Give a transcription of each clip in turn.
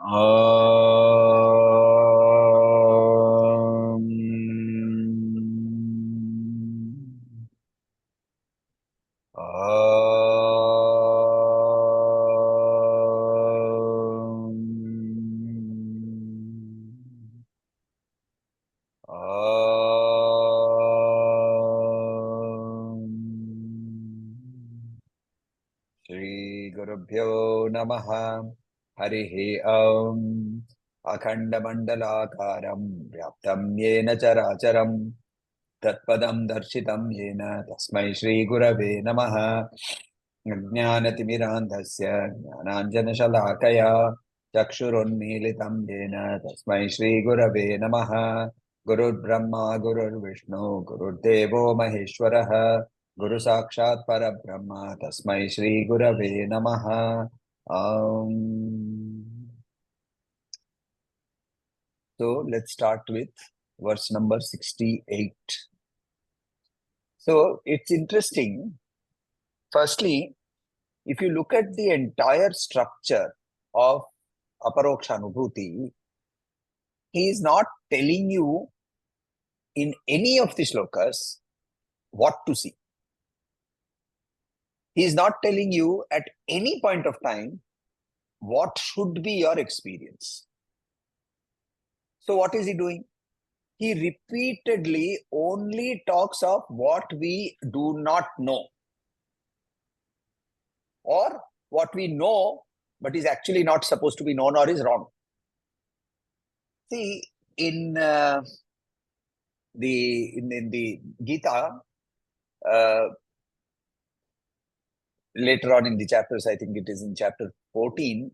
Om. Om. Om. Shri Gurubhyo Namaha. Harihi Om. Akhandamandalakaram Vyaptam Yena Characharam Tatpadam Darshitam Yena Tasmai Shri Gurave Namaha. Jnanatimirandhasya Jnananjanashalakaya Chakshurunmilitam Yena Tasmai Shri Gurave Namaha. Gurur Brahma Gurur Vishnu Gurur Devo Maheshwaraha Guru Sakshat Parabrahma Tasmai Shri Gurave Namaha. So let's start with verse number 68. So it's interesting. Firstly, if you look at the entire structure of Aparokshanubhuti, he is not telling you in any of the shlokas what to see. He is not telling you at any point of time what should be your experience. So what is he doing? He repeatedly only talks of what we do not know, or what we know but is actually not supposed to be known or is wrong. See, in the Gita, later on in the chapters, I think it is in chapter 14,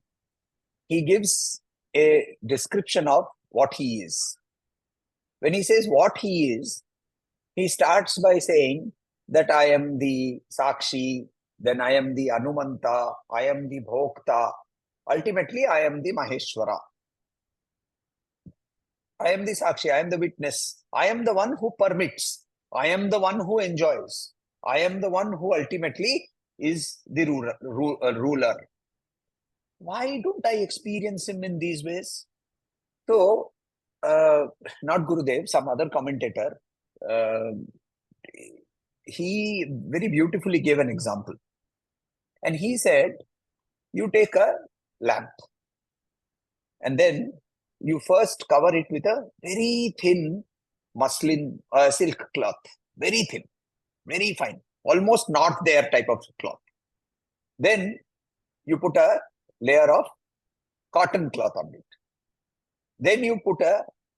he gives a description of what he is. When he says what he is, he starts by saying that I am the Sakshi, then I am the Anumanta, I am the Bhokta, ultimately I am the Maheshwara. I am the Sakshi, I am the witness, I am the one who permits, I am the one who enjoys, I am the one who ultimately is the ruler. Why don't I experience him in these ways? So, not Gurudev, some other commentator, he very beautifully gave an example. And he said, you take a lamp and then you first cover it with a very thin muslin, silk cloth, very thin, very fine, almost not there type of cloth. Then you put a layer of cotton cloth on it. Then you put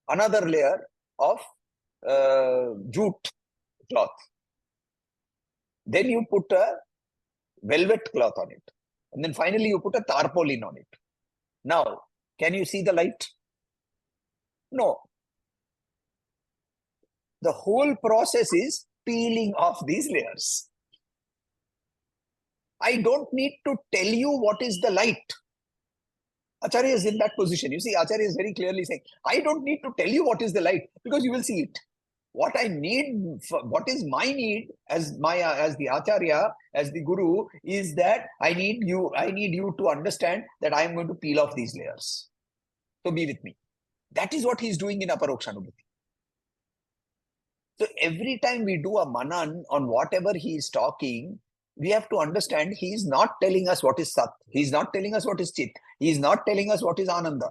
another layer of jute cloth. Then you put a velvet cloth on it. And then finally you put a tarpaulin on it. Now, can you see the light? No. The whole process is peeling off these layers. I don't need to tell you what is the light. Acharya is in that position. You see, Acharya is very clearly saying, I don't need to tell you what is the light because you will see it. What I need, what is my need as the Acharya, as the Guru, is that I need you to understand that I am going to peel off these layers. So be with me. That is what he is doing in Aparokshanubhuti. So every time we do a manan on whatever he is talking, we have to understand he is not telling us what is Sat. He is not telling us what is Chit. He is not telling us what is Ananda.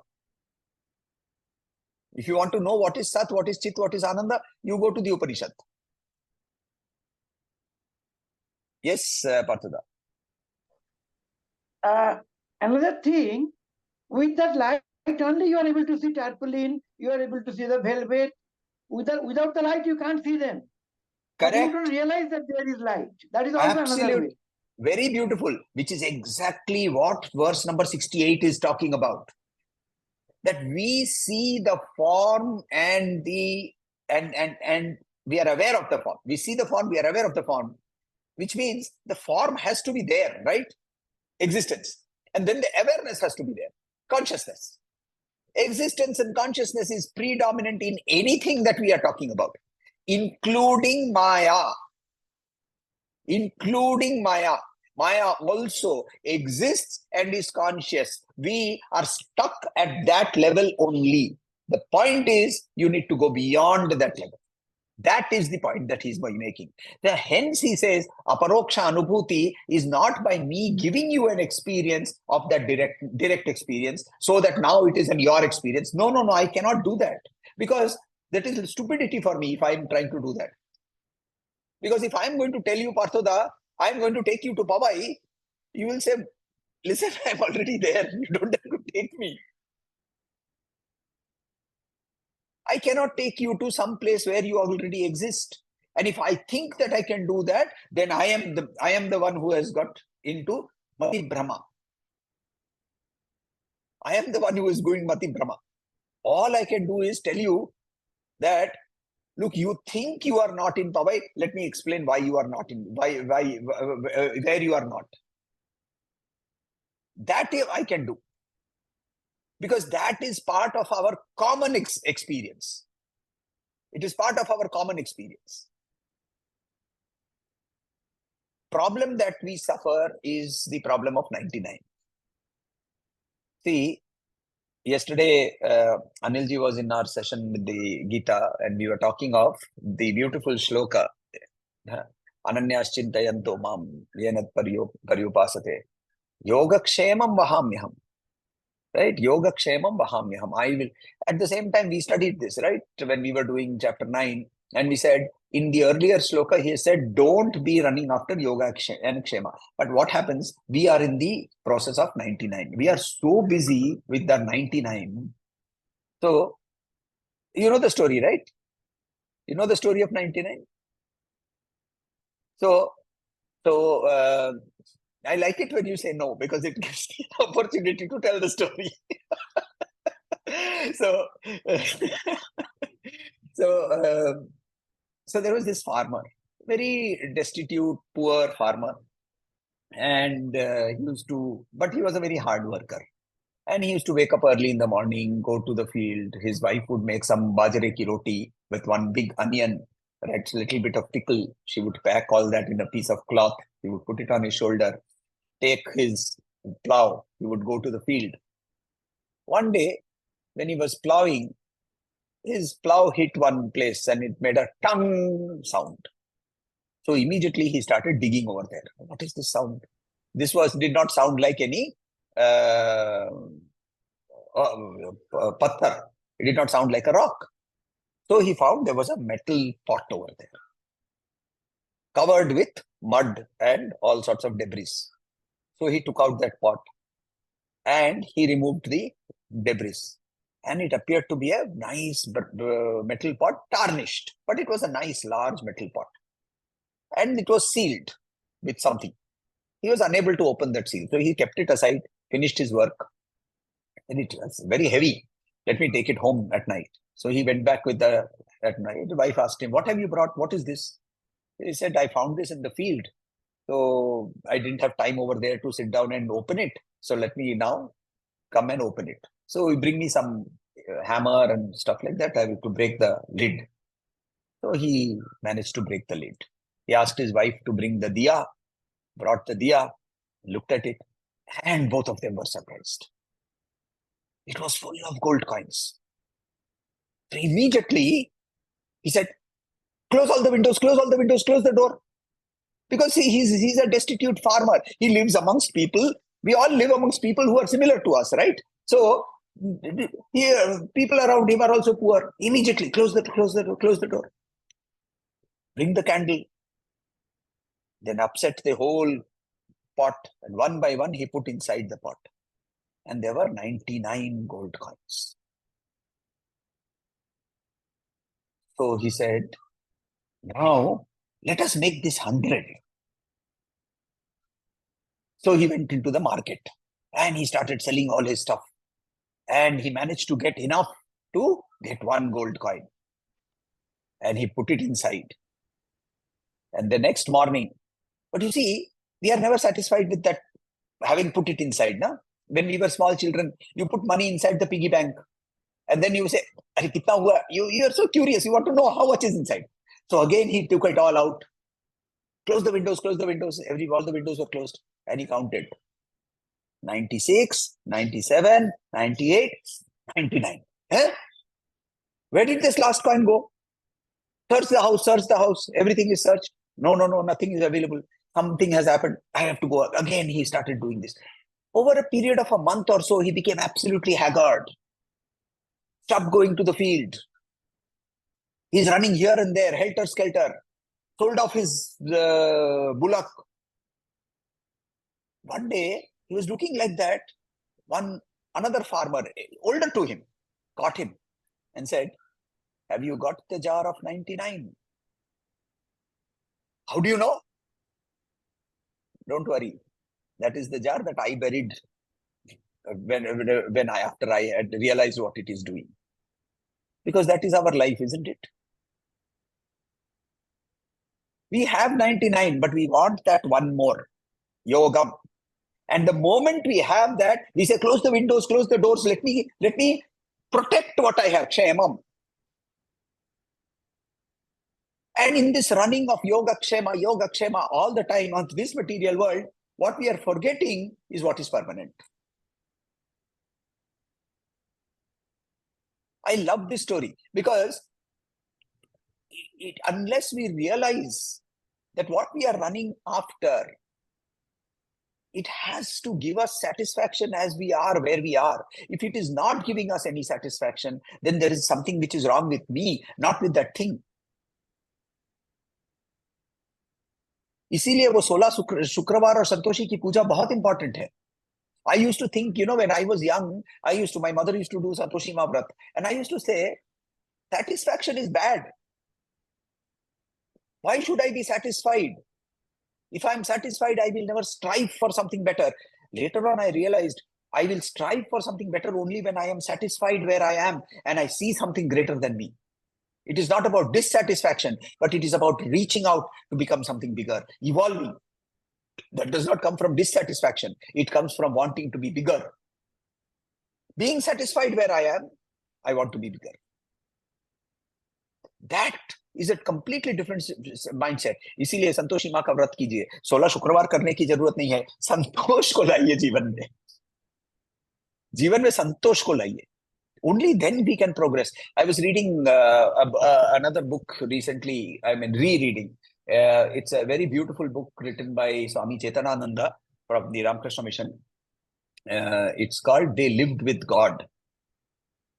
If you want to know what is Sat, what is Chit, what is Ananda, you go to the Upanishad. Yes, Parthada. Another thing, with that light only you are able to see tarpaulin, you are able to see the velvet. Without the light, you can't see them. Correct. But you don't realize that there is light. That is also another way. Very beautiful, which is exactly what verse number 68 is talking about. That we see the form and we are aware of the form. We see the form, we are aware of the form, which means the form has to be there, right? Existence. And then the awareness has to be there. Consciousness. Existence and consciousness is predominant in anything that we are talking about, including Maya. Including Maya. Maya also exists and is conscious. We are stuck at that level only. The point is, you need to go beyond that level. That is the point that he's making. Hence, he says, Aparokshanubhuti is not by me giving you an experience of that direct experience, so that now it is in your experience. No, no, no, I cannot do that. Because that is stupidity for me if I'm trying to do that. Because if I'm going to tell you, Parthoda, I'm going to take you to Pawai, you will say, listen, I'm already there. You don't have to take me. I cannot take you to some place where you already exist. And if I think that I can do that, then I am the one who has got into Mati Brahma. I am the one who is going Mati Brahma. All I can do is tell you that, look, you think you are not in Pawai. Let me explain why you are not in, where you are not. That I can do. Because that is part of our common experience. It is part of our common experience. Problem that we suffer is the problem of 99. See, yesterday, Anilji was in our session with the Gita, and we were talking of the beautiful shloka, Ananyas Chintayanto Mam, Yenat Paryupasate, Yogakshemam Vahamyaham. Right? Yogakshemam Vahamyaham. I will. At the same time, we studied this, right? When we were doing chapter 9, and we said, in the earlier shloka, he said, don't be running after yoga and kshema. But what happens? We are in the process of 99. We are so busy with the 99. So, you know the story, right? You know the story of 99? So, I like it when you say no, because it gives me the opportunity to tell the story. So, so there was this farmer, very destitute, poor farmer, and but he was a very hard worker. And he used to wake up early in the morning, go to the field. His wife would make some bajre ki roti with one big onion, right? A little bit of pickle. She would pack all that in a piece of cloth. He would put it on his shoulder, take his plow. He would go to the field. One day, when he was plowing, his plow hit one place and it made a tung sound. So immediately he started digging over there. What is this sound? This did not sound like any patthar. It did not sound like a rock. So he found there was a metal pot over there, covered with mud and all sorts of debris. So he took out that pot and he removed the debris. And it appeared to be a nice metal pot, tarnished. But it was a nice, large metal pot. And it was sealed with something. He was unable to open that seal. So he kept it aside, finished his work. And it was very heavy. Let me take it home at night. So he went back at night. The wife asked him, what have you brought? What is this? He said, I found this in the field. So I didn't have time over there to sit down and open it. So let me now come and open it. So he bring me some hammer and stuff like that. I have to break the lid. So he managed to break the lid. He asked his wife to bring the diya, brought the diya, looked at it, and both of them were surprised. It was full of gold coins. So immediately, he said, close all the windows, close all the windows, close the door. Because he's a destitute farmer. He lives amongst people. We all live amongst people who are similar to us, right? So here, people around him are also poor. Immediately, close the door. Bring the candle. Then upset the whole pot. And one by one, he put inside the pot. And there were 99 gold coins. So he said, now let us make this 100. So he went into the market and he started selling all his stuff. And he managed to get enough to get one gold coin. And he put it inside. And the next morning, but you see, we are never satisfied with that, having put it inside. No? When we were small children, you put money inside the piggy bank. And then you say, you are so curious. You want to know how much is inside. So again, he took it all out. Close the windows. All the windows were closed. And he counted 96, 97, 98, 99. Eh? Where did this last coin go? Search the house, search the house. Everything is searched. No, nothing is available. Something has happened. I have to go. Again, he started doing this. Over a period of a month or so, he became absolutely haggard. Stopped going to the field. He's running here and there, helter-skelter. Sold off his bullock. One day, he was looking like that. Another farmer, older to him, caught him and said, "Have you got the jar of 99? How do you know?" "Don't worry. That is the jar that I buried after I had realized what it is doing." Because that is our life, isn't it? We have 99, but we want that one more, yogam. And the moment we have that, we say, close the windows, close the doors, let me protect what I have, kshemam. And in this running of yoga kshema all the time on this material world, what we are forgetting is what is permanent. I love this story because unless we realize that what we are running after, it has to give us satisfaction as we are where we are. If it is not giving us any satisfaction, then there is something which is wrong with me, not with that thing. इसीलिए वो 16 शुक्रवार और संतोषी की पूजा बहुत important है. I used to think, when I was young, my mother used to do Santoshi Ma Vrat, and I used to say, satisfaction is bad. Why should I be satisfied? If I'm satisfied, I will never strive for something better. Later on, I realized I will strive for something better only when I am satisfied where I am and I see something greater than me. It is not about dissatisfaction, but it is about reaching out to become something bigger, evolving. That does not come from dissatisfaction. It comes from wanting to be bigger. Being satisfied where I am, I want to be bigger. That is a completely different mindset. इसीलिए संतोषी माँ का व्रत कीजिए. 16 शुक्रवार करने की जरूरत नहीं है. संतोष को लाइए जीवन में. जीवन में संतोष को लाइए. Only then we can progress. I was reading another book recently. I mean, rereading. It's a very beautiful book written by Swami Chetanananda from the Ramakrishna Mission. It's called "They Lived with God,"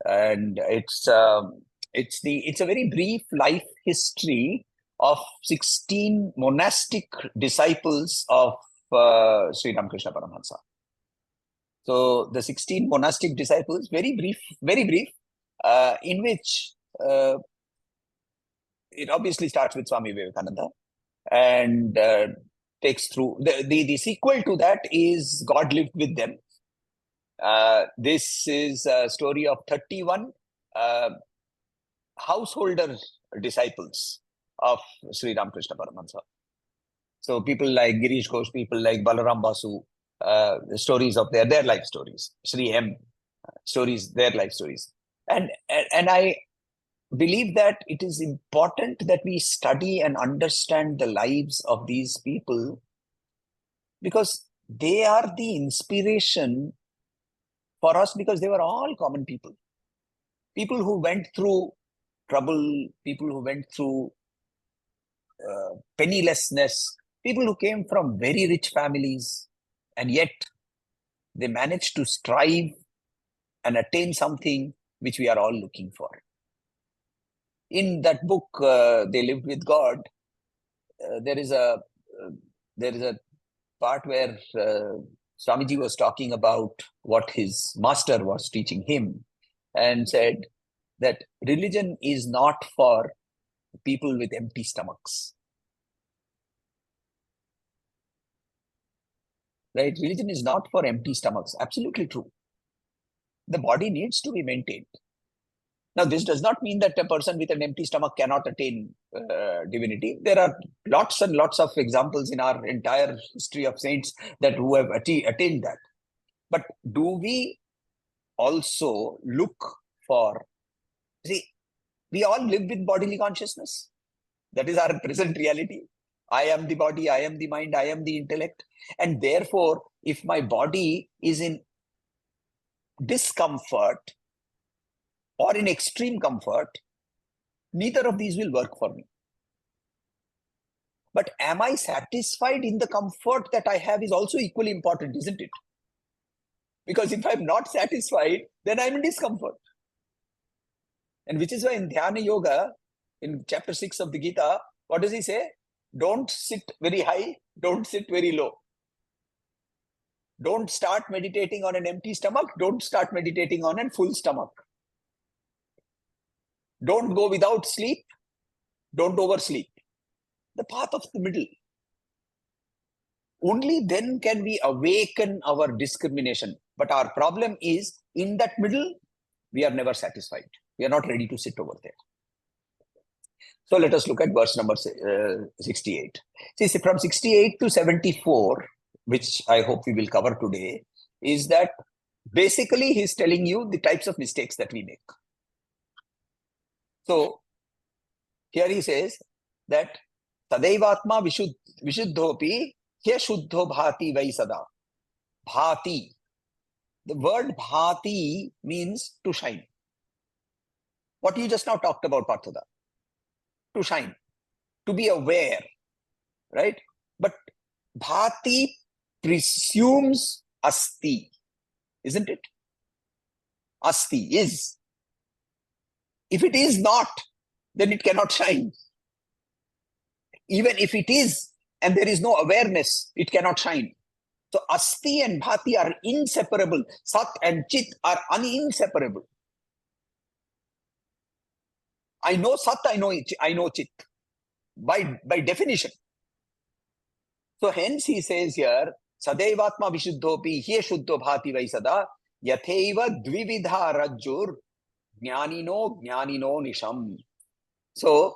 and it's a very brief life history of 16 monastic disciples of Sri Ramakrishna Paramahansa. So the 16 monastic disciples, very brief, in which it obviously starts with Swami Vivekananda and takes through. The sequel to that is God Lived with Them. This is a story of 31 householder disciples of Sri Ramakrishna Paramahansa. So people like Girish Ghosh, people like Balaram Basu, the stories of their life stories. Shri M, stories, their life stories. And I believe that it is important that we study and understand the lives of these people because they are the inspiration for us, because they were all common people. People who went through trouble, people who went through pennilessness, people who came from very rich families, and yet they managed to strive and attain something which we are all looking for. In that book, They Lived with God, there is a part where Swamiji was talking about what his master was teaching him and said that religion is not for people with empty stomachs. Right? Religion is not for empty stomachs. Absolutely true. The body needs to be maintained. Now, this does not mean that a person with an empty stomach cannot attain divinity. There are lots and lots of examples in our entire history of saints who have attained that. But do we also look for... See, we all live with bodily consciousness. That is our present reality. I am the body, I am the mind, I am the intellect. And therefore, if my body is in discomfort or in extreme comfort, neither of these will work for me. But am I satisfied in the comfort that I have is also equally important, isn't it? Because if I'm not satisfied, then I'm in discomfort. And which is why in Dhyana Yoga, in chapter 6 of the Gita, what does he say? Don't sit very high, don't sit very low. Don't start meditating on an empty stomach, don't start meditating on a full stomach. Don't go without sleep, don't oversleep. The path of the middle. Only then can we awaken our discrimination. But our problem is, in that middle, we are never satisfied. We are not ready to sit over there. So let us look at verse number 68. See, from 68 to 74, which I hope we will cover today, is that basically he's telling you the types of mistakes that we make. So here he says that Tadaivatma vishuddhopi hya shuddho bhati vai sada. Bhati. The word bhati means to shine. What you just now talked about, Parthoda. To shine, to be aware, right? But bhati presumes asti, isn't it? Asti is. If it is not, then it cannot shine. Even if it is, and there is no awareness, it cannot shine. So asti and bhati are inseparable. Sat and chit are uninseparable. I know sat, I know chit. By definition. So hence he says here, Sadaivatma vishuddhopi hye shuddho bhati vai sada yatheva dvividha rajjur jnanino nisham. So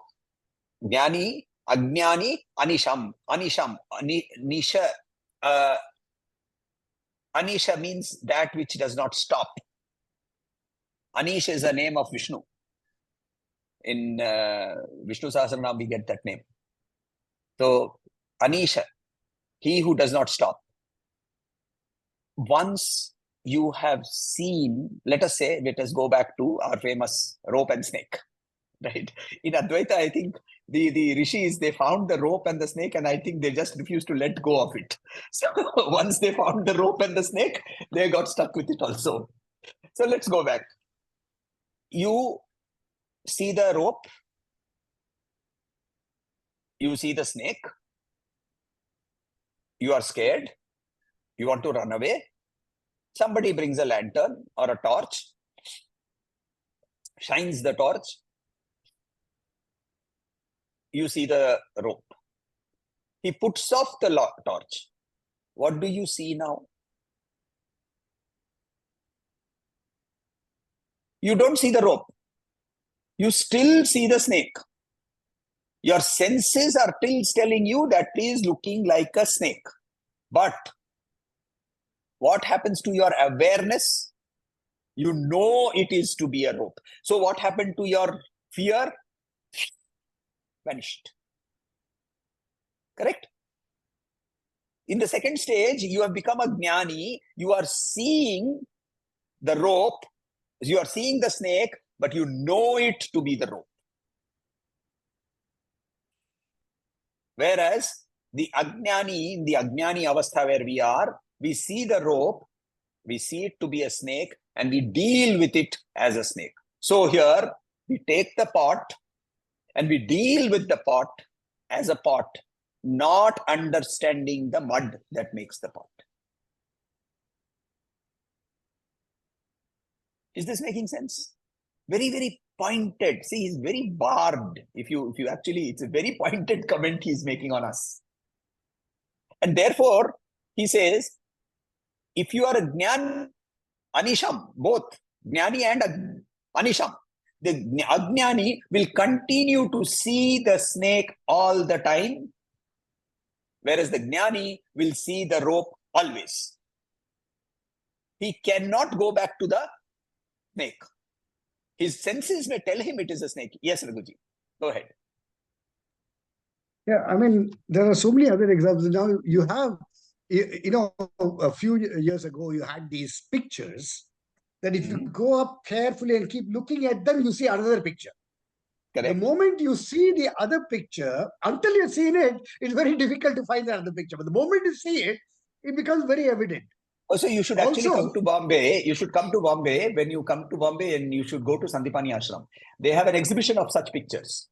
jnani, ajnani, anisham. Nisha. Anisha means that which does not stop. Anish is a name of Vishnu. In Vishnu Sahasranam, we get that name. So, Anisha, he who does not stop. Once you have seen, let us go back to our famous rope and snake, right? In Advaita, I think the rishis, they found the rope and the snake, and I think they just refused to let go of it. So, once they found the rope and the snake, they got stuck with it also. So, let's go back. You see the rope, you see the snake, you are scared, you want to run away. Somebody brings a lantern or a torch, shines the torch, you see the rope. He puts off the torch. What do you see now? You don't see the rope. You still see the snake. Your senses are still telling you that it is looking like a snake. But what happens to your awareness? You know it is to be a rope. So what happened to your fear? Vanished. Correct? In the second stage, you have become a jnani. You are seeing the rope. You are seeing the snake, but you know it to be the rope. Whereas the ajnani, in the ajnani avastha where we are, we see the rope, we see it to be a snake, and we deal with it as a snake. So here, we take the pot and we deal with the pot as a pot, not understanding the mud that makes the pot. Is this making sense? Very, very pointed. See, he's very barbed. If you actually, it's a very pointed comment he's making on us. And therefore, he says, if you are a jnani, anisham, both jnani and anisham, the ajnani will continue to see the snake all the time, whereas the jnani will see the rope always. He cannot go back to the snake. His senses may tell him it is a snake. Yes, Raghuji, go ahead. Yeah, I mean, there are so many other examples. Now you have, a few years ago, you had these pictures that if you go up carefully and keep looking at them, you see another picture. Correct. The moment you see the other picture, until you've seen it, it's very difficult to find the other picture. But the moment you see it, it becomes very evident. Also, you should actually Also- come to Bombay. You should come to Bombay. When you come to Bombay, and you should go to Sandipani Ashram. They have an exhibition of such pictures.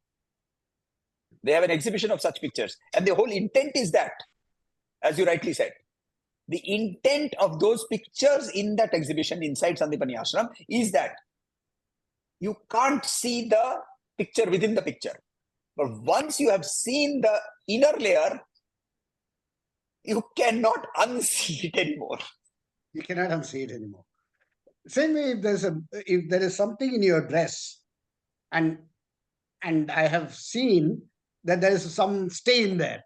They have an exhibition of such pictures. And the whole intent is that, as you rightly said, the intent of those pictures in that exhibition inside Sandipani Ashram is that you can't see the picture within the picture. But once you have seen the inner layer, you cannot unsee it anymore. You cannot unsee it anymore. Same way, if there is something in your dress, and I have seen that there is some stain there.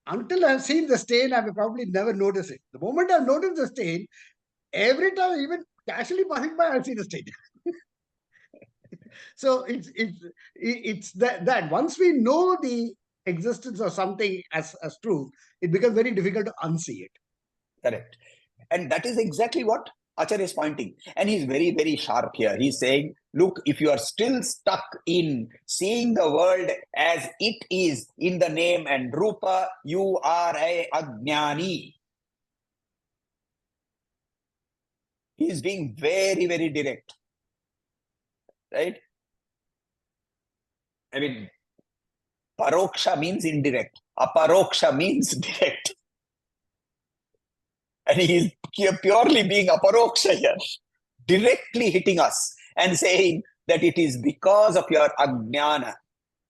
Until I've seen the stain, I will probably never notice it. The moment I've noticed the stain, every time, even casually passing by, I'll see the stain. So it's that once we know the existence of something as truth, it becomes very difficult to unsee it. Correct. And that is exactly what Acharya is pointing. And he's very, very sharp here. He's saying, look, if you are still stuck in seeing the world as it is in the name and rupa, you are a ajnani. He's being very, very direct. Right? I mean, paroksha means indirect. Aparoksha means direct. And he is purely being aparoksha here, directly hitting us and saying that it is because of your ajnana.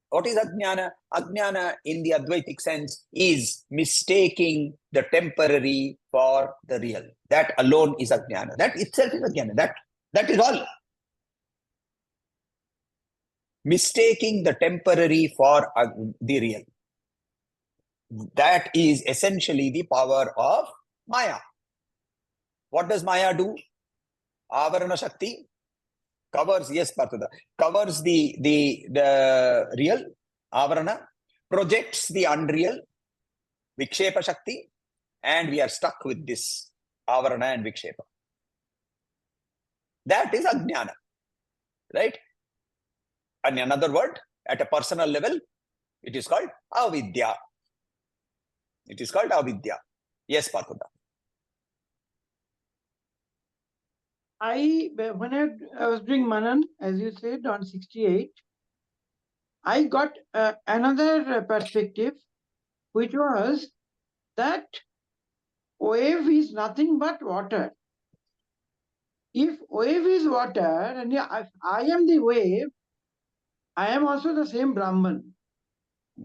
What is ajnana? Ajnana in the Advaitic sense is mistaking the temporary for the real. That alone is ajnana. That itself is ajnana. That is all. Mistaking the temporary for the real. That is essentially the power of Maya. What does Maya do? Avarana Shakti covers, yes, Partha, covers the real, Avarana, projects the unreal, Vikshepa Shakti, and we are stuck with this Avarana and Vikshepa. That is Ajnana, right? And another word, at a personal level, it is called Avidya. It is called Avidya. Yes, Partha. When I was doing Manan, as you said, on 68, I got another perspective, which was that wave is nothing but water. If wave is water, and if I am the wave, I am also the same Brahman.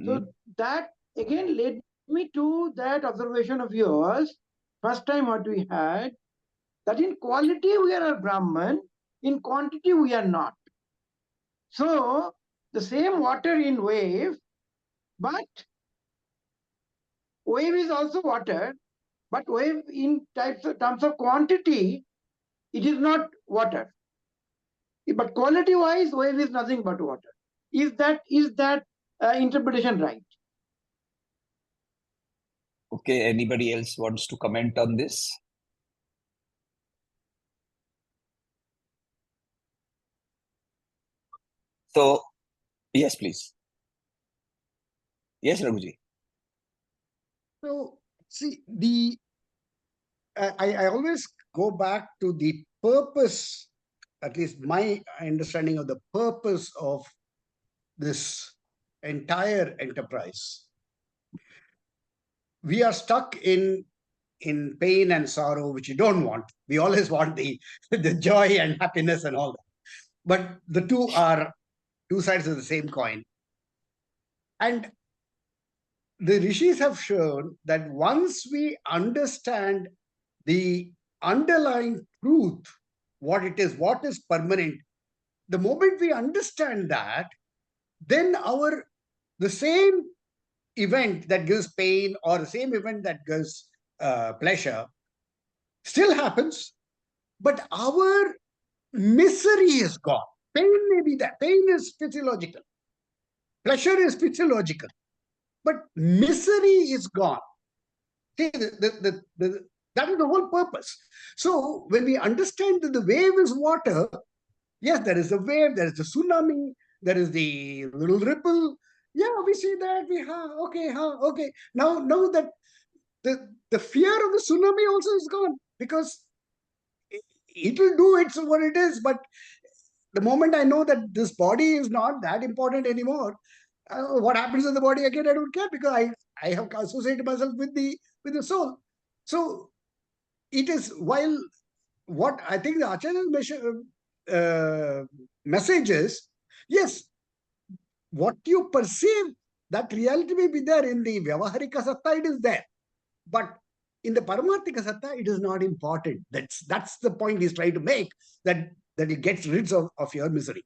So that again led me to that observation of yours, first time what we had, that in quality we are a Brahman, in quantity we are not. So the same water in wave, but wave is also water, but wave in terms of quantity, it is not water. But quality wise, wave is nothing but water. Is that interpretation right? Okay, anybody else wants to comment on this? So, yes, please. Yes, Raghuji. So, see, I always go back to the purpose, at least my understanding of the purpose of this entire enterprise. We are stuck in pain and sorrow, which you don't want. We always want the joy and happiness and all that. But the two are two sides of the same coin. And the rishis have shown that once we understand the underlying truth, what is permanent, the moment we understand that, then the same event that gives pain or the same event that gives pleasure still happens, but our misery is gone. Pain may be that. Pain is physiological. Pleasure is physiological. but misery is gone. See, that is the whole purpose. So when we understand that the wave is water, yes, there is a wave, there is a tsunami, there is the little ripple. Yeah, we see that. Okay. Now that the fear of the tsunami also is gone, because it will do its what it is. But the moment I know that this body is not that important anymore, what happens in the body again, I don't care, because I have associated myself with the soul. So it is, while what I think the Acharya's message is, yes, what you perceive, that reality may be there in the Vyavaharika Satta, it is there. But in the Paramarthika Satta, it is not important. That's the point he's trying to make, that it gets rid of your misery.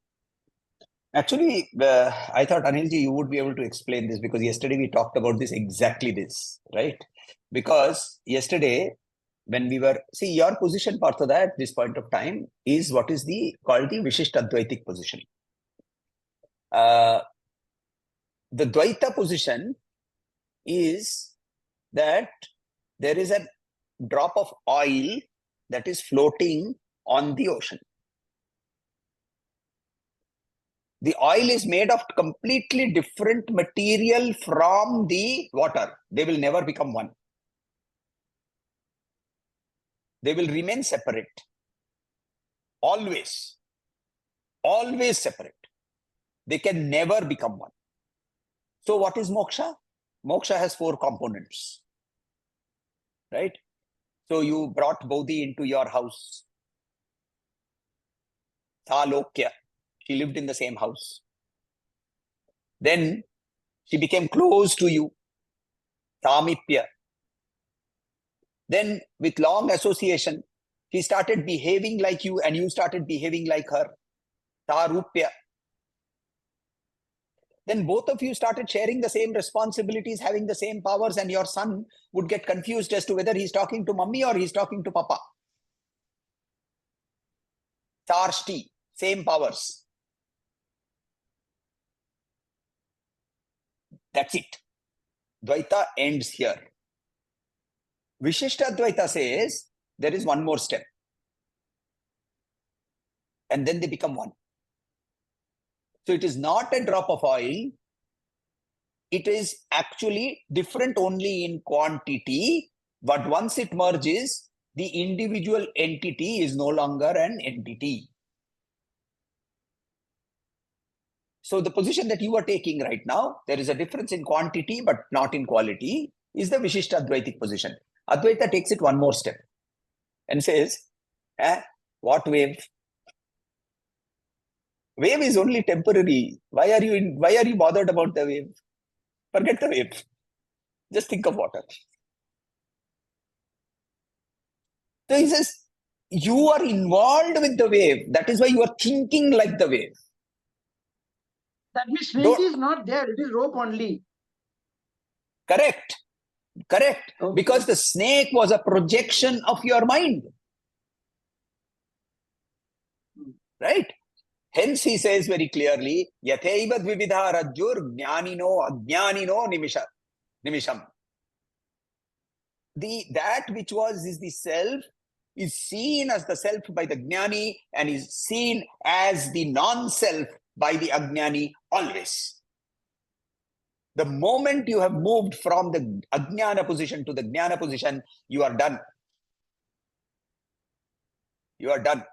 Actually, I thought, Anilji, you would be able to explain this, because yesterday we talked about exactly this, right? Because yesterday, when we were, see, your position, Partha, at this point of time is what is called the Vishishtadvaitic position. The Dvaita position is that there is a drop of oil that is floating on the ocean. The oil is made of completely different material from the water. They will never become one. They will remain separate. Always. Always separate. They can never become one. So what is moksha? Moksha has 4 components. Right? So you brought Bodhi into your house. Thalokya. She lived in the same house. Then she became close to you. Samipya. Then with long association, she started behaving like you and you started behaving like her. Tarupya. Then both of you started sharing the same responsibilities, having the same powers, and your son would get confused as to whether he's talking to mummy or he's talking to papa. Tarshti, same powers. That's it. Dvaita ends here. Vishishtadvaita says there is one more step. And then they become one. So it is not a drop of oil. It is actually different only in quantity. But once it merges, the individual entity is no longer an entity. So the position that you are taking right now, there is a difference in quantity but not in quality, is the Vishishtadvaitic position. Advaita takes it one more step and says, what wave? Wave is only temporary. Why are you bothered about the wave? Forget the wave. Just think of water. So he says, you are involved with the wave. That is why you are thinking like the wave. That means snake is not there. It is rope only. Correct. Correct. Okay. Because the snake was a projection of your mind. Right? Hence he says very clearly, Yathaiva dvividha rajjur jnanino ajnanino nimisham. That which is the self is seen as the self by the jnani and is seen as the non-self by the ajnani always. The moment you have moved from the ajnana position to the jnana position, you are done. You are done.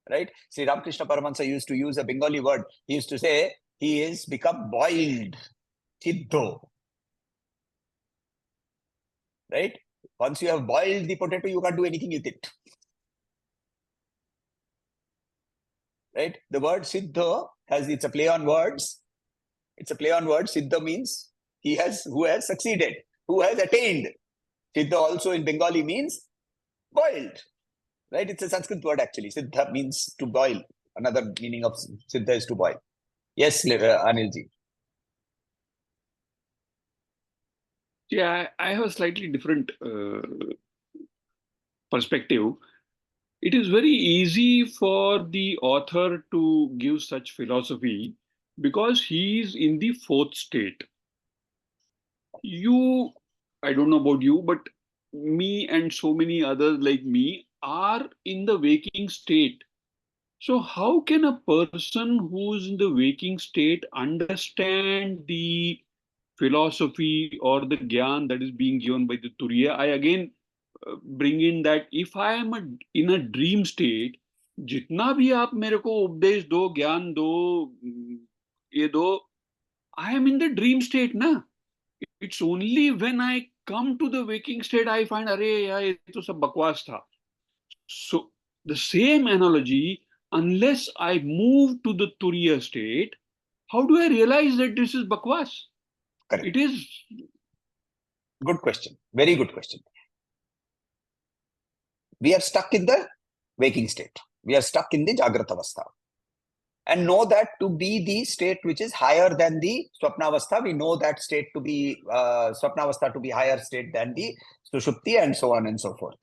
Right? Sri Ramakrishna Paramahansa used to use a Bengali word. He used to say, he is become boiled. Siddho. Right? Once you have boiled the potato, you can't do anything with it. Right? The word Siddho it's a play on words. It's a play on words. Siddha means who has succeeded, who has attained. Siddha also in Bengali means boiled. Right? It's a Sanskrit word actually. Siddha means to boil. Another meaning of Siddha is to boil. Yes, Anilji. Yeah, I have a slightly different perspective. It is very easy for the author to give such philosophy because he is in the 4th state. I don't know about you, but me and so many others like me are in the waking state. So how can a person who's in the waking state understand the philosophy or the gyan that is being given by the Turiya? I again bring in that if I am in a dream state, जितना भी आप मेरे को उपदेश दो, ज्ञान दो, ये दो, I am in the dream state ना. It's only when I come to the waking state I find अरे यार ये तो सब बकवास था. So the same analogy, unless I move to the Turiya state, how do I realize that this is bakwas? Correct. It is. Good question. Very good question. We are stuck in the waking state. We are stuck in the Jagrata Avastha. And know that to be the state which is higher than the Swapnavastha, we know that state to be Swapnavastha to be higher state than the Sushupti, and so on and so forth.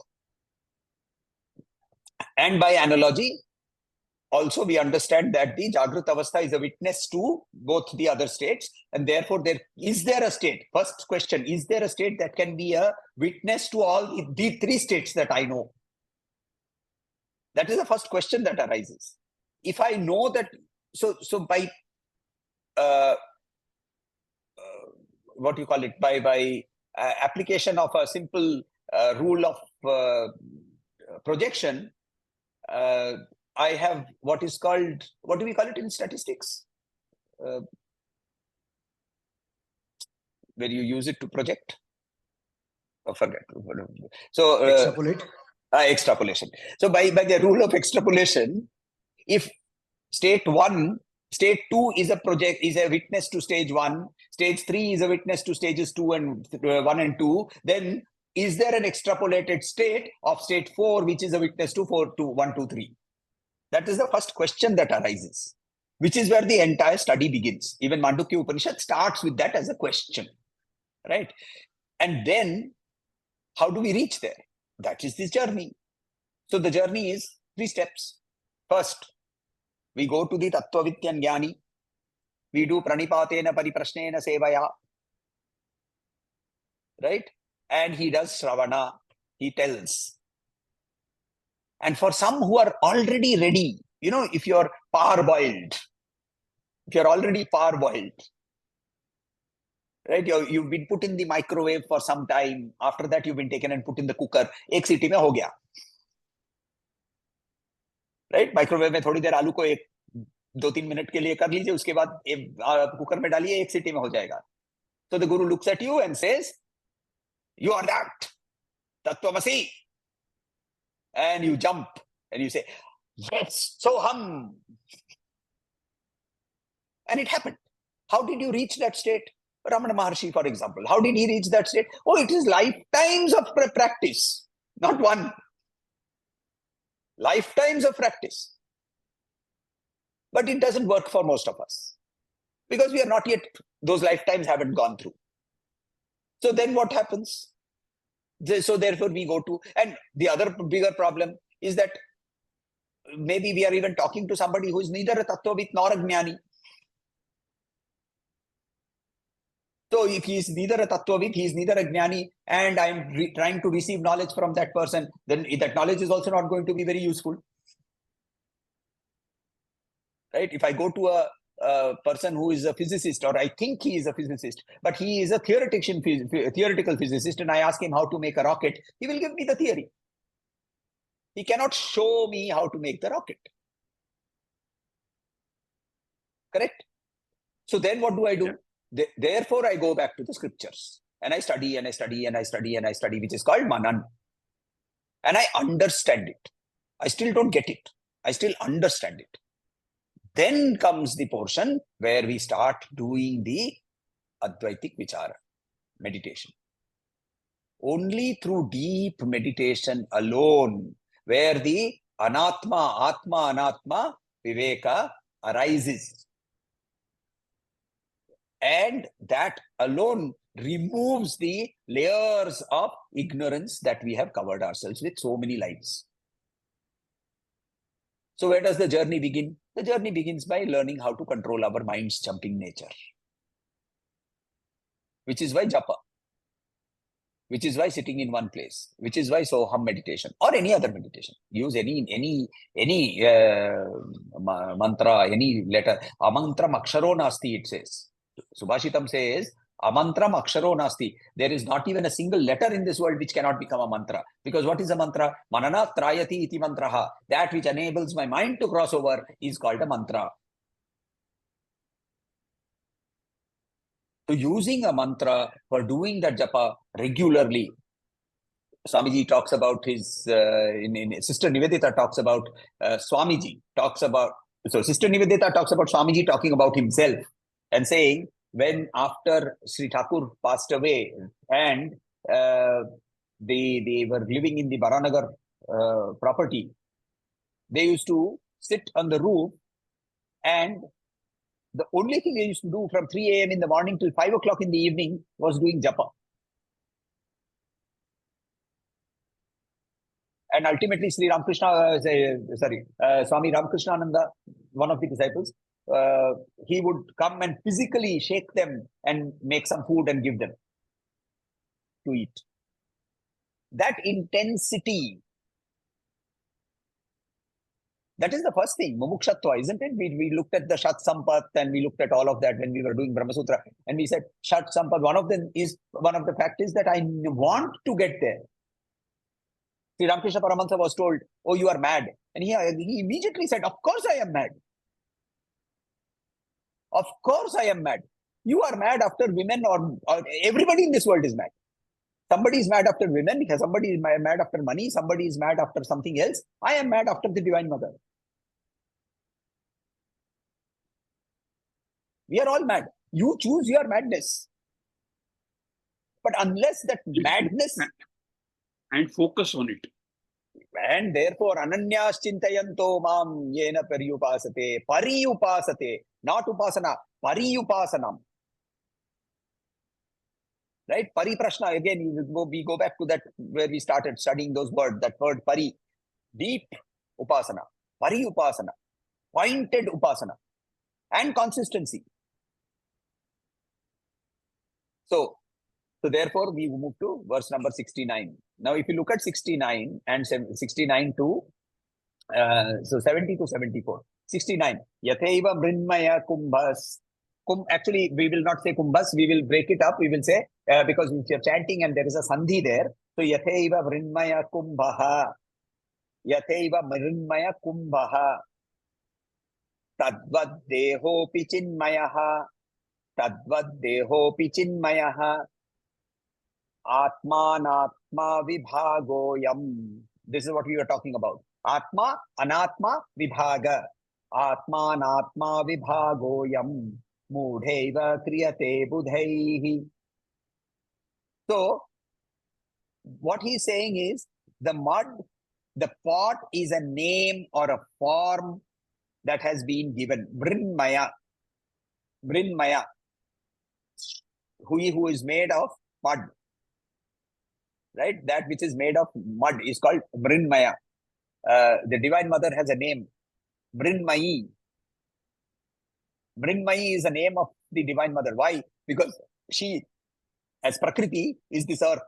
And by analogy, also we understand that the Jagrata Avastha is a witness to both the other states, and therefore is there a state? First question, is there a state that can be a witness to all the three states that I know? That is the first question that arises. If I know that, so by what you call it, by application of a simple rule of projection, I have what is called, what do we call it in statistics? Where you use it to project? Oh, forget. So Extrapolate. Extrapolation. So by the rule of extrapolation, if state 1, state 2 is a witness to stage 1, stage 3 is a witness to stages 2 and 1 and 2, then is there an extrapolated state of state 4 which is a witness to 1, 2, 3? That is the first question that arises, which is where the entire study begins. Even Mandukya Upanishad starts with that as a question, right? And then how do we reach there? That is this journey. So the journey is 3 steps. First, we go to the Tattvavityan Jnani. We do Pranipatena Pariprashnena Sevaya. Right? And he does Shravana. He tells. And for some who are already ready, if you're parboiled, if you're already parboiled, right? You've been put in the microwave for some time. After that, you've been taken and put in the cooker. एक सीटी में हो गया. Right? Microwave में थोड़ी देर आलू को 2-3 minute के लिए कर लीजिए. उसके बाद कुकर में डालिए, 1 सीटी में हो जाएगा. So the Guru looks at you and says, "You are that Tattvamasi." And you jump and you say, "Yes, so hum." And it happened. How did you reach that state? Ramana Maharshi, for example, how did he reach that state? Oh, it is lifetimes of practice, not one. Lifetimes of practice. But it doesn't work for most of us because we are not yet, those lifetimes haven't gone through. So then what happens? So therefore we go to, and the other bigger problem is that maybe we are even talking to somebody who is neither a Tattvavit nor a Jnani. So if he is neither a Tattvavit, he is neither a Jnani, and I am trying to receive knowledge from that person, then that knowledge is also not going to be very useful. Right? If I go to a person who is a physicist, or I think he is a physicist, but he is a theoretical physicist, and I ask him how to make a rocket, he will give me the theory. He cannot show me how to make the rocket. Correct? So then what do I do? Yeah. Therefore, I go back to the scriptures and I study and I study and I study and I study, which is called Manan. And I understand it. I still don't get it. I still understand it. Then comes the portion where we start doing the Advaitik Vichara, meditation. Only through deep meditation alone, where the Anatma, Atma, Anatma, Viveka arises. And that alone removes the layers of ignorance that we have covered ourselves with so many lives. So where does the journey begin? The journey begins by learning how to control our mind's jumping nature. Which is why japa. which is why sitting in one place, which is why Soham meditation or any other meditation. Use any mantra, any letter. Amantram aksharo nasti, it says. Subhashitam says, amantram aksharo nasti. There is not even a single letter in this world which cannot become a mantra. Because what is a mantra? Manana trayati iti mantraha. That which enables my mind to cross over is called a mantra. So using a mantra for doing that japa regularly, Swamiji talks about his, in Sister Nivedita talks about, Swamiji talks about, so Sister Nivedita talks about Swamiji talking about himself and saying, when after Sri Thakur passed away and they were living in the Baranagar property, they used to sit on the roof, and the only thing they used to do from 3 a.m. in the morning till 5 o'clock in the evening was doing japa. And ultimately, Sri Ramakrishna, Swami Ramakrishnananda, one of the disciples, he would come and physically shake them and make some food and give them to eat. That intensity, that is the first thing, mumukshatva, isn't it? We looked at the Shat Sampat and we looked at all of that when we were doing Brahma Sutra, and we said Shat Sampat, one of the fact is that I want to get there. Sri Ramakrishna Paramahansa was told, oh, you are mad. And he immediately said, of course I am mad. Of course I am mad. You are mad after women, or everybody in this world is mad. Somebody is mad after women, somebody is mad after money, somebody is mad after something else. I am mad after the Divine Mother. We are all mad. You choose your madness. But unless that madness... And focus on it. And therefore, ananyas chintayanto mam yena pariyupasate, not upasana, pariyupasanam. Right? Pariprashna, again, we go back to that where we started studying those words, that word pari, deep upasana, pariyupasana, pointed upasana, and consistency. So therefore, we move to verse number 69. Now, if you look at 69 and 69 to 70 to 74. 69. Yatheva mrinmaya kumbhas. Actually, we will not say kumbhas. We will break it up. We will say, because if you're chanting and there is a sandhi there. So, yatheva mrinmaya kumbhaha. Yatheva mrinmaya kumbhaha. Tadvad deho pichinmayaha. Tadvad deho pichinmayaha. Atmanatma vibhagoyam. This is what we were talking about. Atma, anatma, vibhaga. Atmanatma vibhagoyam. Mudheva kriyate budhaihi. So, what he's saying is, the mud, the pot is a name or a form that has been given. Mrinmaya. Mrinmaya. Who is made of mud. Right? That which is made of mud is called Mrinmaya. The Divine Mother has a name, Mrinmayi. Mrinmayi is the name of the Divine Mother. Why? Because she, as Prakriti, is this earth.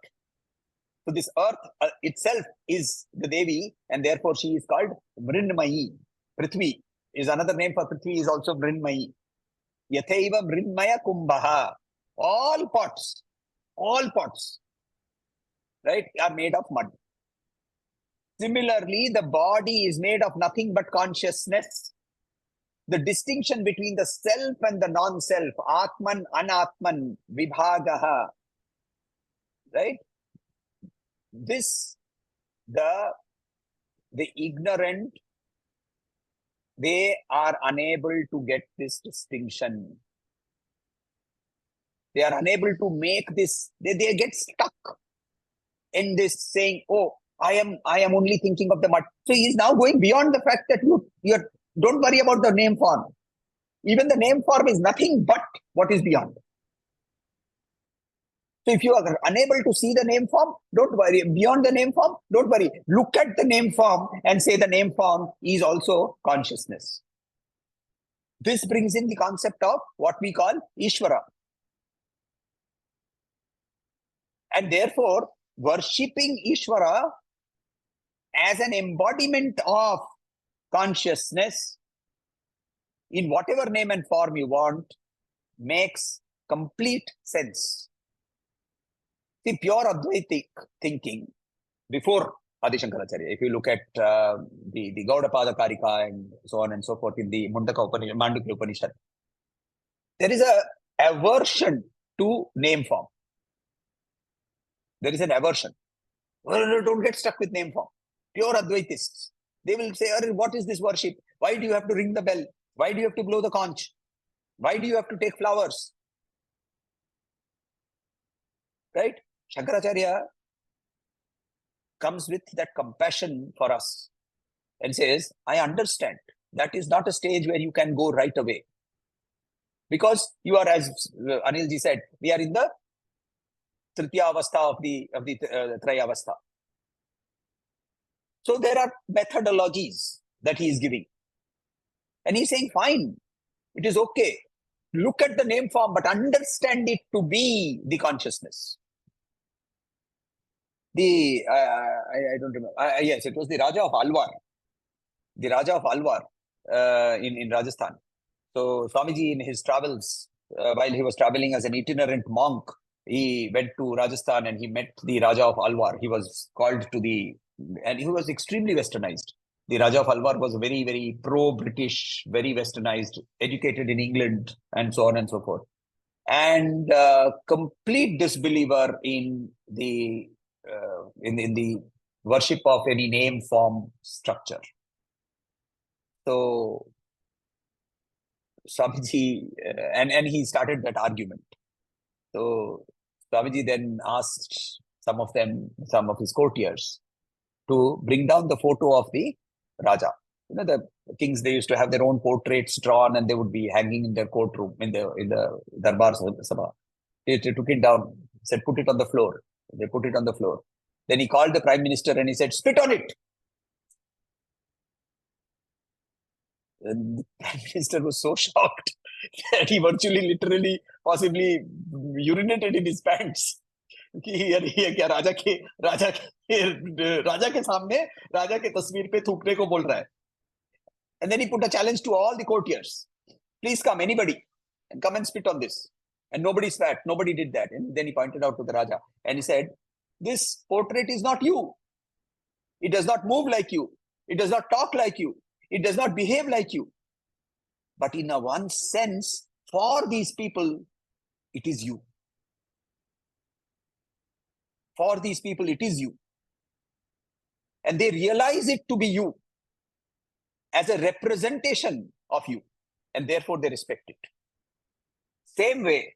So this earth itself is the Devi, and therefore she is called Mrinmayi. Prithvi is another name for Prithvi, is also Mrinmayi. Yathaiva Mrinmaya Kumbhaha. All pots, right, are made of mud. Similarly, the body is made of nothing but consciousness. The distinction between the self and the non-self, Atman, Anatman, Vibhagaha, right? This, the ignorant, they are unable to get this distinction. They are unable to make this, they get stuck in this saying, oh, I am only thinking of the mud. So he is now going beyond the fact that you're don't worry about the name form. Even the name form is nothing but what is beyond. So if you are unable to see the name form, don't worry. Beyond the name form, don't worry. Look at the name form and say the name form is also consciousness. This brings in the concept of what we call Ishvara. And therefore, worshipping Ishvara as an embodiment of consciousness in whatever name and form you want makes complete sense. See, pure Advaitic thinking before Adi Shankaracharya, if you look at the Gaudapada Karika and so on and so forth in the Mandukya Upanishad, there is a aversion to name form. There is an aversion. Well, don't get stuck with name form. Pure Advaitists. They will say, what is this worship? Why do you have to ring the bell? Why do you have to blow the conch? Why do you have to take flowers? Right? Shankaracharya comes with that compassion for us and says, I understand. That is not a stage where you can go right away. Because you are, as Anilji said, we are in the Tritiya Avastha of the Traya Avastha. So there are methodologies that he is giving. And he's saying, fine, it is okay. Look at the name form, but understand it to be the consciousness. I don't remember. Yes, it was the Raja of Alwar. The Raja of Alwar in Rajasthan. So Swamiji in his travels, while he was traveling as an itinerant monk, he went to Rajasthan and he met the Raja of Alwar. He was called to and he was extremely westernized. The Raja of Alwar was very, very pro-British, very westernized, educated in England, and so on and so forth. And complete disbeliever in the worship of any name, form, structure. So Swamiji, and he started that argument. So Swamiji then asked some of his courtiers, to bring down the photo of the Raja. You know, the kings, they used to have their own portraits drawn and they would be hanging in their courtroom, in the Darbar Sabha. They took it down, said, put it on the floor. They put it on the floor. Then he called the Prime Minister and he said, spit on it. And the Prime Minister was so shocked that he virtually, literally, possibly urinated in his pants. क्या राजा के सामने राजा के तस्वीर पे थूकने को बोल रहा है. And then he put a challenge to all the courtiers. Please come, anybody, and come and spit on this. And nobody spat. Nobody did that. And then he pointed out to the Raja and he said, this portrait is not you. It does not move like you. It does not talk like you. It does not behave like you. But in a one sense, for these people, it is you. For these people, it is you. And they realize it to be you as a representation of you. And therefore, they respect it. Same way,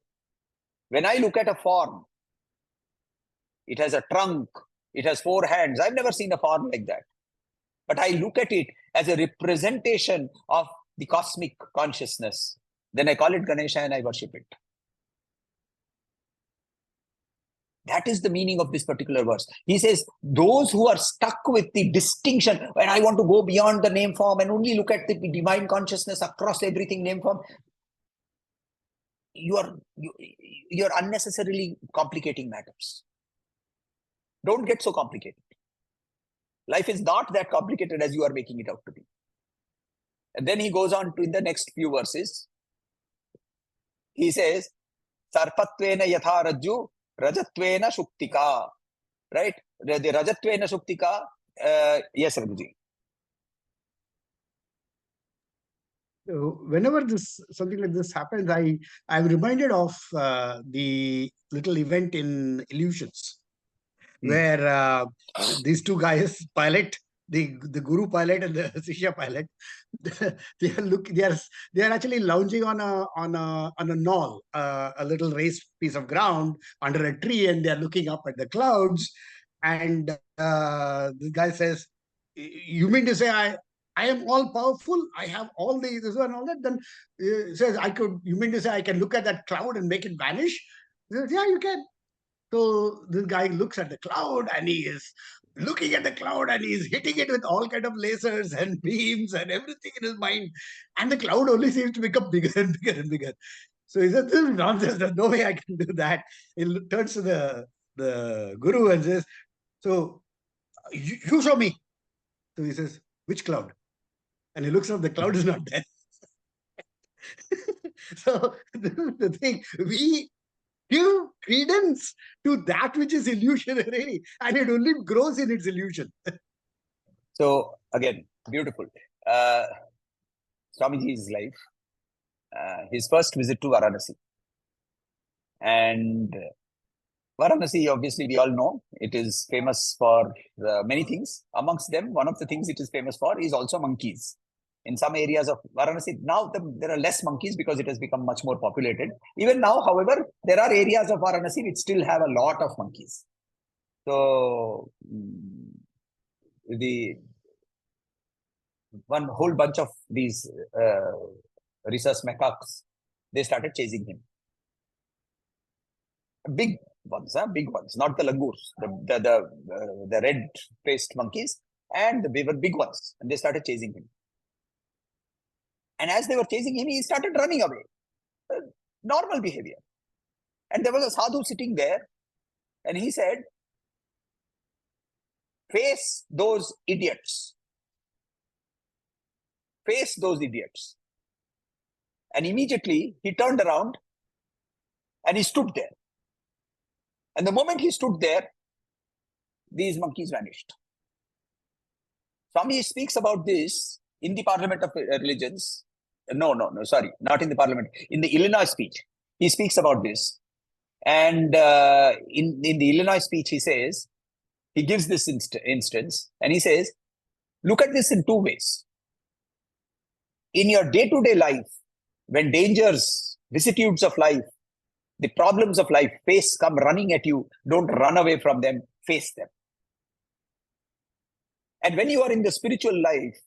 when I look at a form, it has a trunk, it has 4 hands. I've never seen a form like that. But I look at it as a representation of the cosmic consciousness. Then I call it Ganesha and I worship it. That is the meaning of this particular verse. He says, those who are stuck with the distinction, when I want to go beyond the name form and only look at the divine consciousness across everything name form, you're unnecessarily complicating matters. Don't get so complicated. Life is not that complicated as you are making it out to be. And then he goes on to, in the next few verses, he says, Sarpatvena yatha rajju Rajatvena Shuktika, right? The Rajatvena Shuktika, yes, Raghuji. Whenever something like this happens, I'm reminded of the little event in Illusions, where these two guys, pilot, the guru pilot and the Shishya pilot, they are actually lounging on a knoll, a little raised piece of ground under a tree, and they are looking up at the clouds. And this guy says, "You mean to say I am all powerful? I have all this and all that?" Then says, "You mean to say I can look at that cloud and make it vanish?" He says, "Yeah, you can." So this guy looks at the cloud and he is looking at the cloud and he's hitting it with all kind of lasers and beams and everything in his mind. And the cloud only seems to become bigger and bigger and bigger. So he said, this is nonsense. There's no way I can do that. He turns to the the guru and says, so you show me. So he says, which cloud? And he looks up, the cloud is not there. So the thing, we give credence to that which is illusionary, and it only grows in its illusion. So again, beautiful. Swamiji's life, his first visit to Varanasi. And Varanasi, obviously, we all know, it is famous for many things. Amongst them, one of the things it is famous for is also monkeys. In some areas of Varanasi, now there are less monkeys because it has become much more populated. Even now, however, there are areas of Varanasi which still have a lot of monkeys. So, the one whole bunch of these rhesus macaques, they started chasing him. Big ones, not the langurs, the red-faced monkeys, and they were big ones, and they started chasing him. And as they were chasing him, he started running away. Normal behavior. And there was a sadhu sitting there, and he said, face those idiots. Face those idiots. And immediately he turned around and he stood there. And the moment he stood there, these monkeys vanished. Swami speaks about this in the Parliament of Religions. Sorry, not in the Parliament. In the Illinois speech, he speaks about this. And in the Illinois speech, he says, he gives this instance, and he says, look at this in two ways. In your day-to-day life, when dangers, vicissitudes of life, the problems of life come running at you, don't run away from them, face them. And when you are in the spiritual life,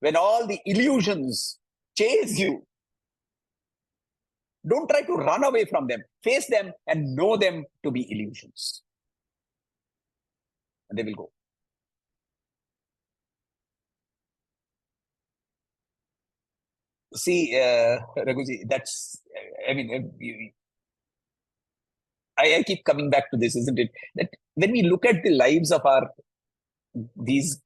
when all the illusions chase you, don't try to run away from them, face them and know them to be illusions. And they will go. See, Raghuji, that's, I mean, I keep coming back to this, isn't it? That when we look at the lives of these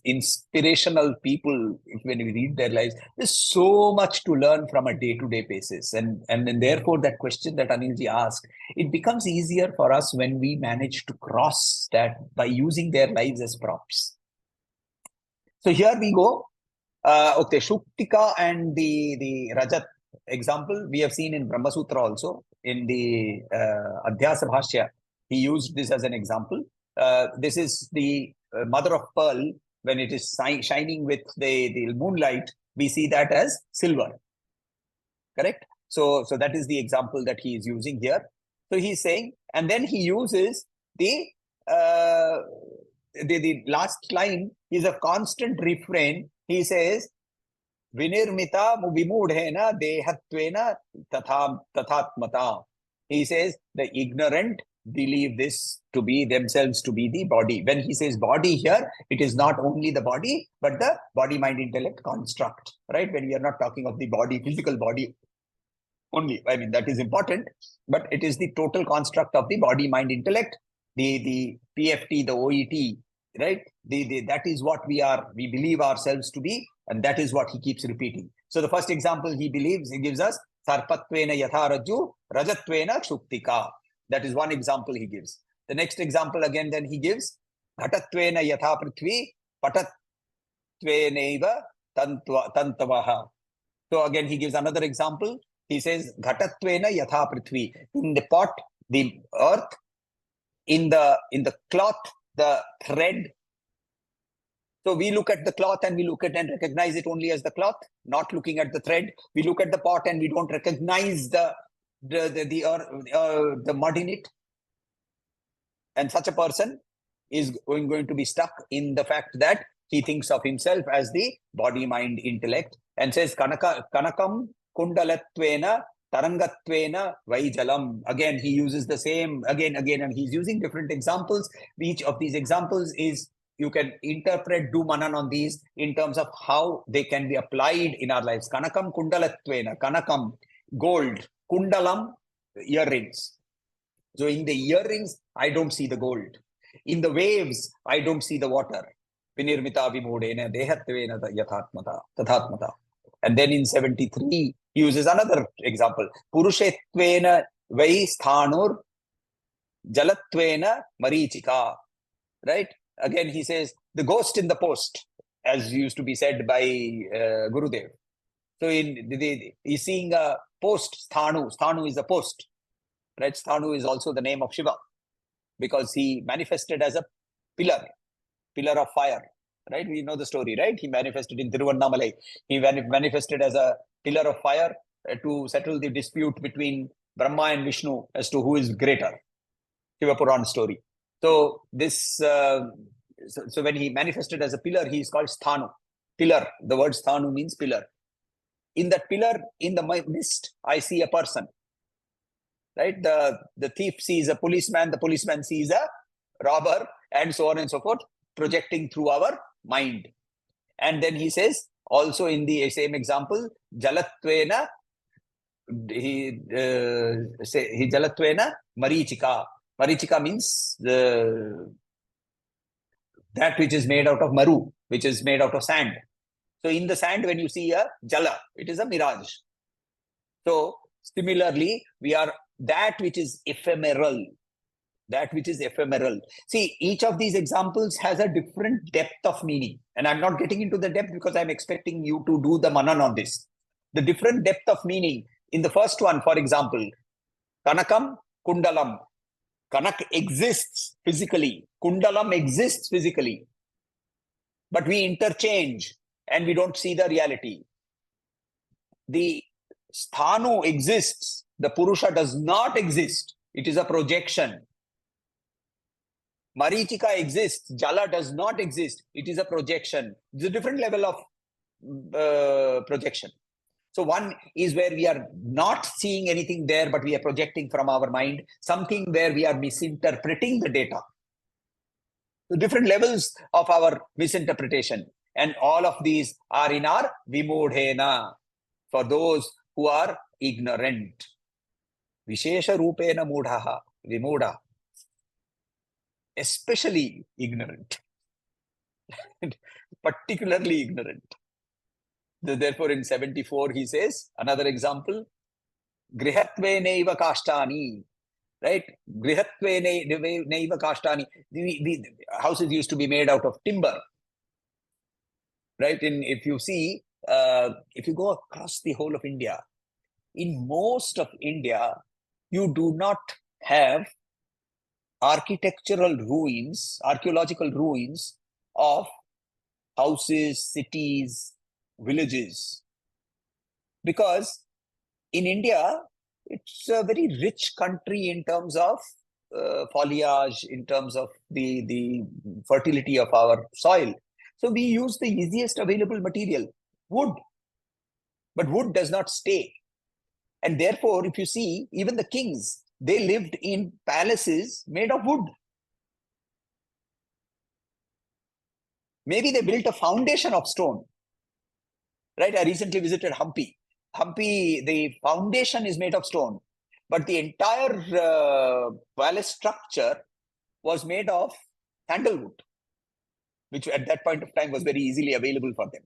inspirational people, when we read their lives, there's so much to learn from a day-to-day basis. And therefore, that question that Anilji asked, it becomes easier for us when we manage to cross that by using their lives as props. So here we go. Okay, Shuktika and the Rajat example, we have seen in Brahma Sutra also. In the Adhyasa Bhashya, he used this as an example. This is the mother of pearl. When it is shining with the moonlight, we see that as silver. Correct? So that is the example that he is using here. So he's saying, and then he uses the last line is a constant refrain. He says, Vinirmita vimudhena dehatvena tathatmata. He says, the ignorant believe this to be themselves to be the body. When he says body here, it is not only the body, but the body, mind, intellect construct, right? When we are not talking of the body, physical body only. I mean, that is important, but it is the total construct of the body, mind, intellect, the PFT, the OET, right? That is what we believe ourselves to be, and that is what he keeps repeating. So the first example he gives us, Sarpatvena yatharaju, Rajatvena shuktika. That is one example he gives. The next example again then he gives, Ghatatvena yatha prithvi, Patatvenaiva tantavaha. So again he gives another example. He says, Ghatatvena yatha prithvi. In the pot, the earth, in the cloth, the thread. So we look at the cloth and we look at and recognize it only as the cloth, not looking at the thread. We look at the pot and we don't recognize the mud in it. And such a person is going to be stuck in the fact that he thinks of himself as the body, mind, intellect, and says, Kanakam kundalatvena tarangatvena vaijalam. Again, he uses the same again, and he's using different examples. Each of these examples is, you can interpret, do manan on these in terms of how they can be applied in our lives. Kanakam kundalatvena, kanakam, gold, kundalam, earrings. So in the earrings, I don't see the gold. In the waves, I don't see the water. Vinirmita vimodena dehatvena yathatmata tathatmata. And then in 73, he uses another example. Purushetvena vai sthanur jalatvena marichika. Right? Again, he says, the ghost in the post, as used to be said by Gurudev. So he's seeing a post, sthanu. Sthanu is a post. Right? Sthanu is also the name of Shiva, because he manifested as a pillar of fire. Right? We know the story, right? He manifested in Tiruvannamalai. He manifested as a pillar of fire to settle the dispute between Brahma and Vishnu as to who is greater. Shiva Puran story. So this, so when he manifested as a pillar, he is called Sthanu. Pillar. The word Sthanu means pillar. In that pillar, in the mist, I see a person. Right? The thief sees a policeman. The policeman sees a robber, and so on and so forth, projecting through our mind. And then he says, also in the same example, Jalatvena, he Jalatvena Marichika. Marichika means that which is made out of maru, which is made out of sand. So in the sand, when you see a jala, it is a mirage. So similarly, we are that which is ephemeral. That which is ephemeral. See, each of these examples has a different depth of meaning. And I'm not getting into the depth because I'm expecting you to do the manan on this. The different depth of meaning. In the first one, for example, Kanakam, Kundalam. Kanak exists physically. Kundalam exists physically. But we interchange and we don't see the reality. The Sthanu exists. The Purusha does not exist. It is a projection. Marichika exists. Jala does not exist. It is a projection. It's a different level of projection. So one is where we are not seeing anything there, but we are projecting from our mind. Something where we are misinterpreting the data. The different levels of our misinterpretation. And all of these are in our vimodhena, for those who are ignorant. Vishesha rupena mudhaha, vimoda. Especially ignorant. Particularly ignorant. Therefore, in 74, he says, another example, grihatvenaiva kashtani. Right? Grihatvenaiva kashtani. The houses used to be made out of timber. Right? If you see, if you go across the whole of India, in most of India, you do not have architectural ruins, archaeological ruins of houses, cities, villages. Because in India, it's a very rich country in terms of foliage, in terms of the fertility of our soil. So we use the easiest available material, wood. But wood does not stay. And therefore, if you see, even the kings, they lived in palaces made of wood. Maybe they built a foundation of stone. Right? I recently visited Hampi. Hampi, the foundation is made of stone, but the entire palace structure was made of sandalwood, which at that point of time was very easily available for them.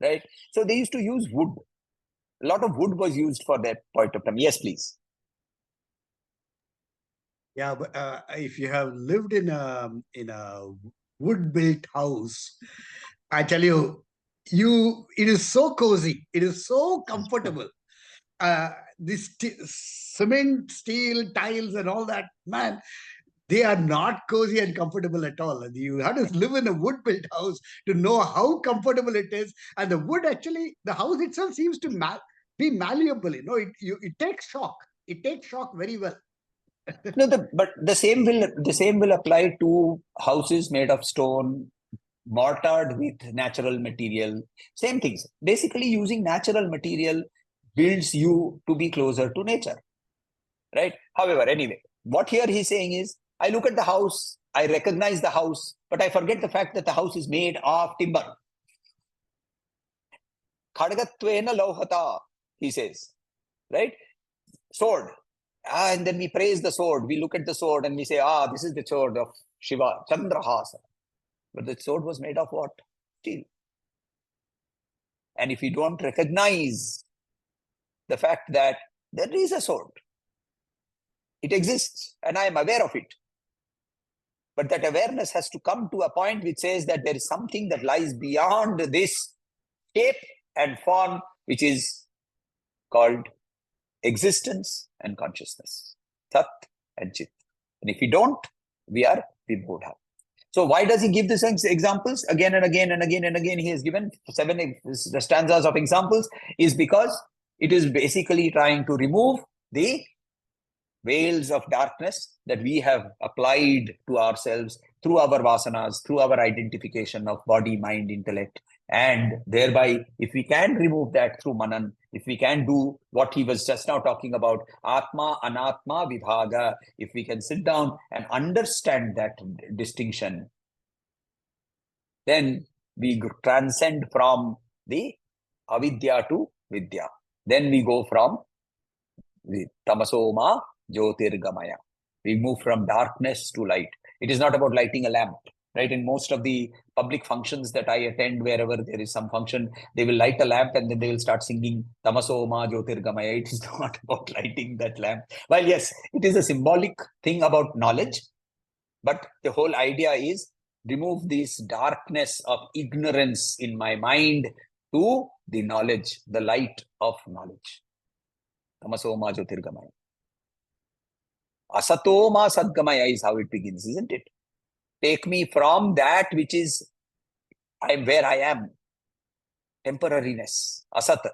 Right? So they used to use wood. A lot of wood was used for that point of time. Yes, please. Yeah, but if you have lived in a wood-built house, I tell you, it is so cozy. It is so comfortable. This cement, steel, tiles, and all that, man, they are not cozy and comfortable at all. You have to live in a wood-built house to know how comfortable it is. And the wood, actually, the house itself seems to be malleable. You know, it takes shock. It takes shock very well. No, but the same will apply to houses made of stone, mortared with natural material. Same things. Basically, using natural material builds you to be closer to nature. Right? However, anyway, what here he's saying is, I look at the house, I recognize the house, but I forget the fact that the house is made of timber. Khadgatvena lauhata, he says. Right? Sword. And then we praise the sword. We look at the sword and we say, this is the sword of Shiva, Chandrahasa. But the sword was made of what? Steel. And if you don't recognize the fact that there is a sword, it exists, and I am aware of it. But that awareness has to come to a point which says that there is something that lies beyond this shape and form, which is called existence and consciousness, Sat and Chit. And if we don't, we are Vibodha. So why does he give these examples again and again and again and again? He has given 7 stanzas of examples, is because it is basically trying to remove the veils of darkness that we have applied to ourselves through our vasanas, through our identification of body, mind, intellect. And thereby, if we can remove that through Manan, if we can do what he was just now talking about, Atma, Anatma, Vibhaga, if we can sit down and understand that distinction, then we transcend from the avidya to vidya. Then we go from the tamasoma jyotirgamaya. We move from darkness to light. It is not about lighting a lamp, right? In most of the public functions that I attend, wherever there is some function, they will light a lamp and then they will start singing tamasoma jyotirgamaya. It is not about lighting that lamp. Well, yes, it is a symbolic thing about knowledge, but the whole idea is remove this darkness of ignorance in my mind to the knowledge, the light of knowledge. Tamasoma jyotirgamaya. Asatoma sadgamaya is how it begins, isn't it? Take me from that which is where I am. Temporariness. Asat.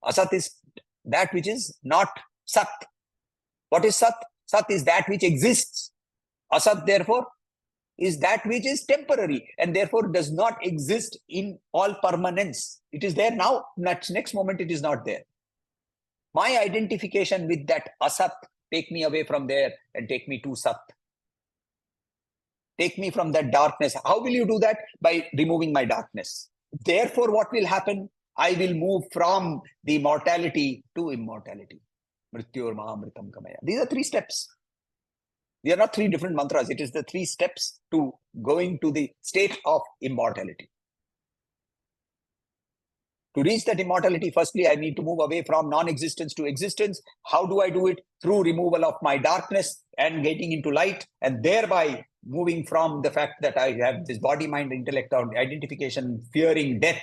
Asat is that which is not Sat. What is Sat? Sat is that which exists. Asat, therefore, is that which is temporary and therefore does not exist in all permanence. It is there now. Next moment, it is not there. My identification with that Asat, take me away from there and take me to Sat. Take me from that darkness. How will you do that? By removing my darkness. Therefore, what will happen? I will move from the mortality to immortality. Mrityor Mahamritam Kamaya. These are 3 steps. They are not 3 different mantras. It is the 3 steps to going to the state of immortality. To reach that immortality, firstly, I need to move away from non-existence to existence. How do I do it? Through removal of my darkness and getting into light, and thereby moving from the fact that I have this body, mind, intellect, or identification, fearing death,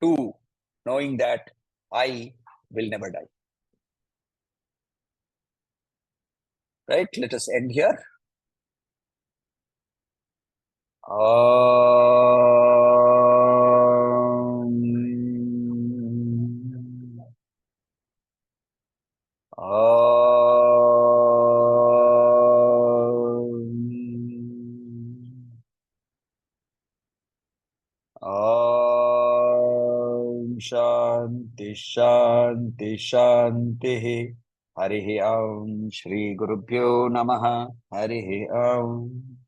to knowing that I will never die. Right? Let us end here. Shanti, Shanti, Shanti. Harihi Om. Shri Gurubhyo Namaha. Harihi Om.